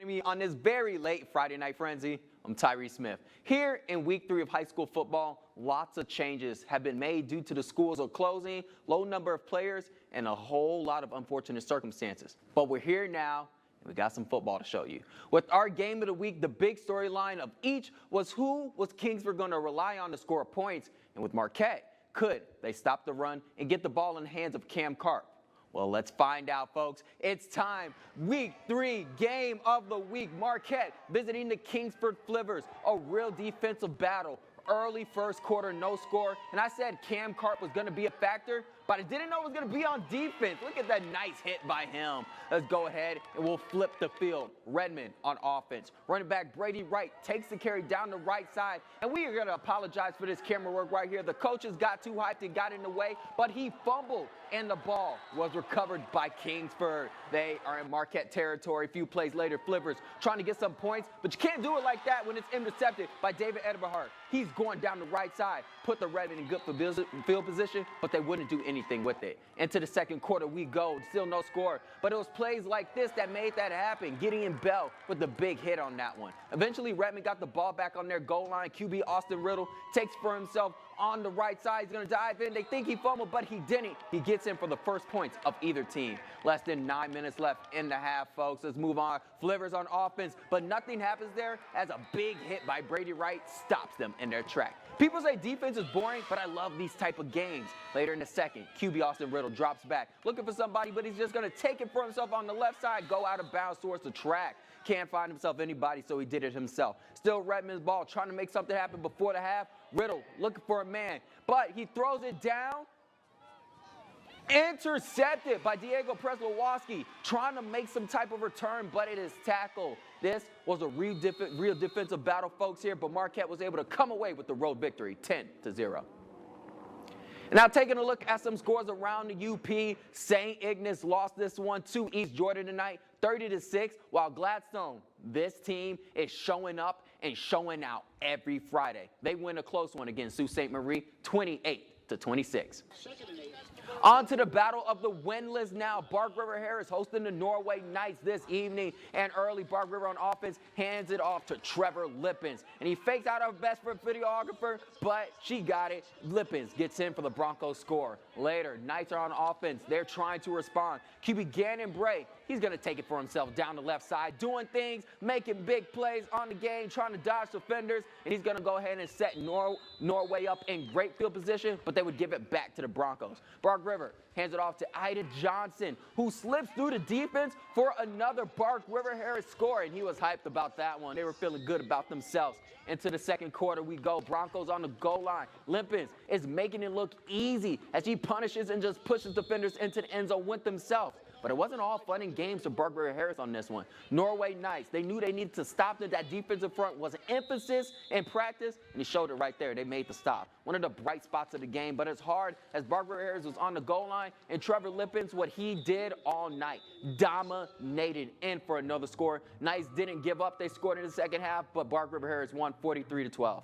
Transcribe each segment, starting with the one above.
Me on this very late Friday Night Frenzy, I'm Tyree Smith. Here in week 3 of high school football, lots of changes have been made due to the schools are closing, low number of players, and a whole lot of unfortunate circumstances. But we're here now, and we got some football to show you. With our game of the week, the big storyline of each was who was Kingsford going to rely on to score points, and with Marquette, could they stop the run and get the ball in the hands of Cam Carp? Well, let's find out, folks. It's time. Week 3, game of the week. Marquette visiting the Kingsford FLIVVERS. A real defensive battle. Early first quarter, no score. And I said Cam Carp was going to be a factor, but I didn't know it was going to be on defense. Look at that nice hit by him. Let's go ahead and we'll flip the field. REDMEN on offense. Running back Brady Wright takes the carry down the right side. And we are going to apologize for this camera work right here. The coaches got too hyped and got in the way, but he fumbled, and the ball was recovered by Kingsford. They are in Marquette territory. A few plays later, FLIVVERS trying to get some points, but you can't do it like that when it's intercepted by David Eberhard. He's going down the right side, put the REDMEN in good field position, but they wouldn't do anything with it. Into the second quarter we go, still no score, but it was plays like this that made that happen. Gideon Bell with the big hit on that one. Eventually REDMEN got the ball back on their goal line. QB Austin Riddle takes for himself on the right side. He's going to dive in. They think he fumbled, but he didn't. He gets in for the first points of either team. Less than 9 minutes left in the half, folks. Let's move on. FLIVVERS on offense, but nothing happens there as a big hit by Brady Wright stops them in their track. People say defense is boring, but I love these type of games. Later in the second, QB Austin Riddle drops back, looking for somebody, but he's just going to take it for himself on the left side, go out of bounds towards the track. Can't find himself anybody, so he did it himself. Still REDMEN's ball, trying to make something happen before the half. Riddle looking for a man, but he throws it down. Intercepted by Diego Preslowoski, trying to make some type of return, but it is tackled. This was a real defensive battle, folks, here, but Marquette was able to come away with the road victory, 10-0. Now taking a look at some scores around the UP, St. Ignace lost this one to East Jordan tonight, 30-6, while Gladstone, this team is showing up and showing out every Friday. They win a close one against Sault Ste. Marie, 28-26. On to the battle of the winless now. Bark River Harris hosting the Norway Knights this evening. And early, Bark River on offense hands it off to Trevor Lippens. And he fakes out our best videographer, but she got it. Lippens gets in for the Broncos score. Later, Knights are on offense. They're trying to respond. QB Gannon Bray, he's going to take it for himself down the left side, doing things, making big plays on the game, trying to dodge defenders. And he's going to go ahead and set Norway up in great field position, but they would give it back to the Broncos. Bark River hands it off to Ida Johnson, who slips through the defense for another Bark River Harris score, and he was hyped about that one. They were feeling good about themselves. Into the second quarter we go. Broncos on the goal line. Lippens is making it look easy as he punishes and just pushes defenders into the end zone with himself. But it wasn't all fun and games for Bark River Harris on this one. Norway Knights, they knew they needed to stop them. That defensive front was an emphasis in practice, and he showed it right there. They made the stop. One of the bright spots of the game, but it's hard as Bark River Harris was on the goal line, and Trevor Lippens, what he did all night, dominated in for another score. Knights didn't give up. They scored in the second half, but Bark River Harris won 43-12.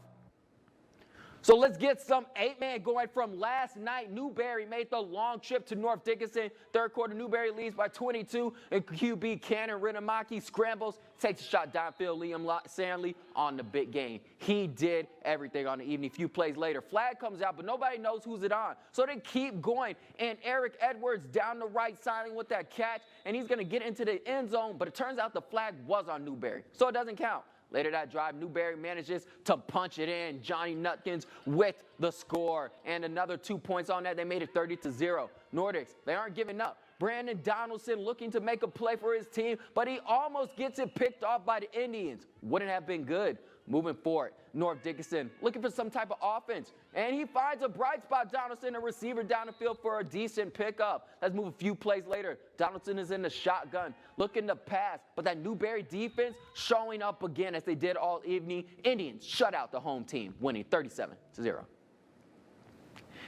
So let's get some 8-man going from last night. Newberry made the long trip to North Dickinson. Third quarter, Newberry leads by 22, and QB Cannon Rinamaki scrambles, takes a shot downfield. Liam Sandley on the big game. He did everything on the evening. A few plays later, flag comes out, but nobody knows who's it on. So they keep going, and Eric Edwards down the right side with that catch, and he's going to get into the end zone, but it turns out the flag was on Newberry, so it doesn't count. Later that drive, Newberry manages to punch it in. Johnny Nutkins with the score. And another 2 points on that. They made it 30-0. Nordics, they aren't giving up. Brandon Donaldson looking to make a play for his team, but he almost gets it picked off by the Indians. Wouldn't have been good. Moving forward, North Dickinson looking for some type of offense, and he finds a bright spot. Donaldson, a receiver down the field for a decent pickup. Let's move a few plays later. Donaldson is in the shotgun, looking to pass, but that Newberry defense showing up again as they did all evening. Indians shut out the home team, winning 37-0.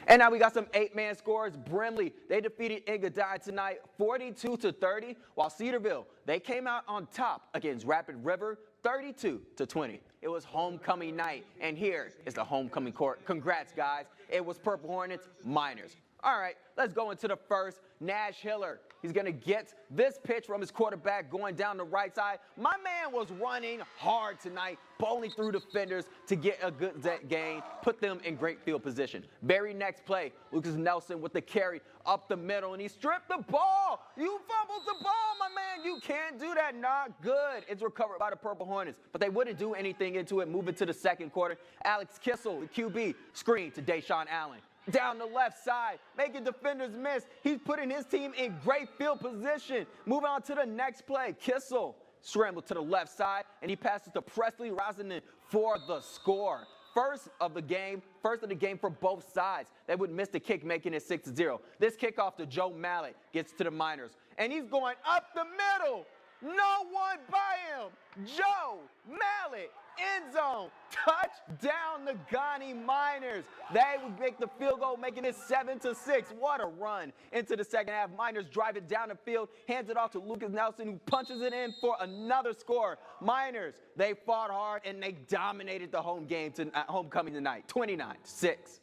And now we got some 8-man scores. Brimley, they defeated Engadine tonight 42-30, while Cedarville, they came out on top against Rapid River 32-20. It was homecoming night, and here is the homecoming court. Congrats, guys. It was Purple Hornets Miners. All right, let's go into the first. Nash Hiller He's going to get this pitch from his quarterback going down the right side. My man was running hard tonight, bowling through defenders to get a good gain, put them in great field position. Very next play, Lucas Nelson with the carry up the middle, and he stripped the ball. You fumbled the ball, my man. You can't do that. Not good. It's recovered by the Purple Hornets, but they wouldn't do anything into it. Moving to the second quarter, Alex Kissel, the QB, screen to Deshaun Allen. Down the left side, making defenders miss. He's putting his team in great field position. Moving on to the next play, Kissel scrambled to the left side, and he passes to Presley Rosanen for the score. First of the game for both sides. They would miss the kick, making it 6-0. This kickoff to Joe Mallett gets to the Miners, and he's going up the middle. No one by him. Joe Mallett, end zone, touchdown NEGAUNEE Miners. They would make the field goal, making it 7-6. What a run into the second half. Miners drive it down the field, hands it off to Lucas Nelson, who punches it in for another score. Miners, they fought hard and they dominated the homecoming tonight, 29-6.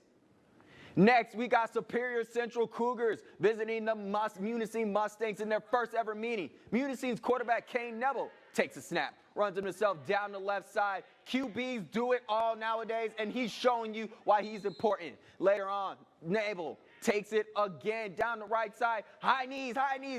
Next, we got Superior Central Cougars visiting the Munising Mustangs in their first ever meeting. Munising's quarterback, Kane Neville, takes a snap, runs himself down the left side. QBs do it all nowadays, and he's showing you why he's important. Later on, Neville takes it again down the right side. High knees,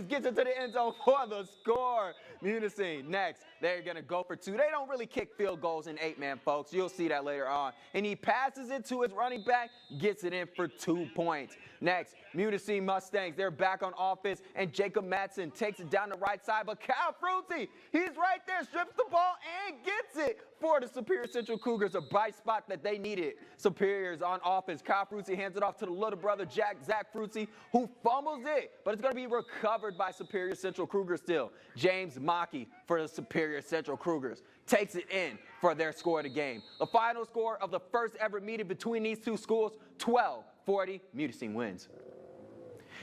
gets it to the end zone for the score. Munising next, they're going to go for two. They don't really kick field goals in 8-man, folks. You'll see that later on. And he passes it to his running back, gets it in for 2 points. Next, Munising Mustangs, they're back on offense, and Jacob Madsen takes it down the right side, but Cal Fruity, he's right there, strips the ball and gets it for the Superior Central Cougars, a bright spot that they needed. Superior's on offense. Cal Fruity hands it off to the little brother, Zach Fruity, who fumbles it, but it's going to be recovered by Superior Central Cougars still. James Mackey for the Superior Central Cougars takes it in for their score of the game. The final score of the first ever meeting between these two schools, 12-40, Munising wins.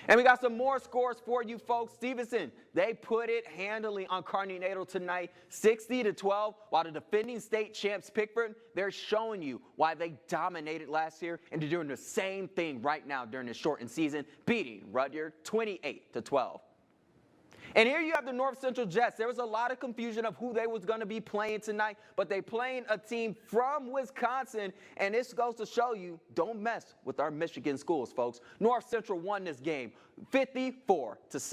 And we got some more scores for you folks. Stevenson, they put it handily on Kearney Natal tonight, 60-12, while the defending state champs Pickford, they're showing you why they dominated last year, and they're doing the same thing right now during the shortened season, beating Rudyard 28-12. And here you have the North Central Jets. There was a lot of confusion of who they was going to be playing tonight, but they playing a team from Wisconsin, and this goes to show you, don't mess with our Michigan schools, folks. North Central won this game 54-6.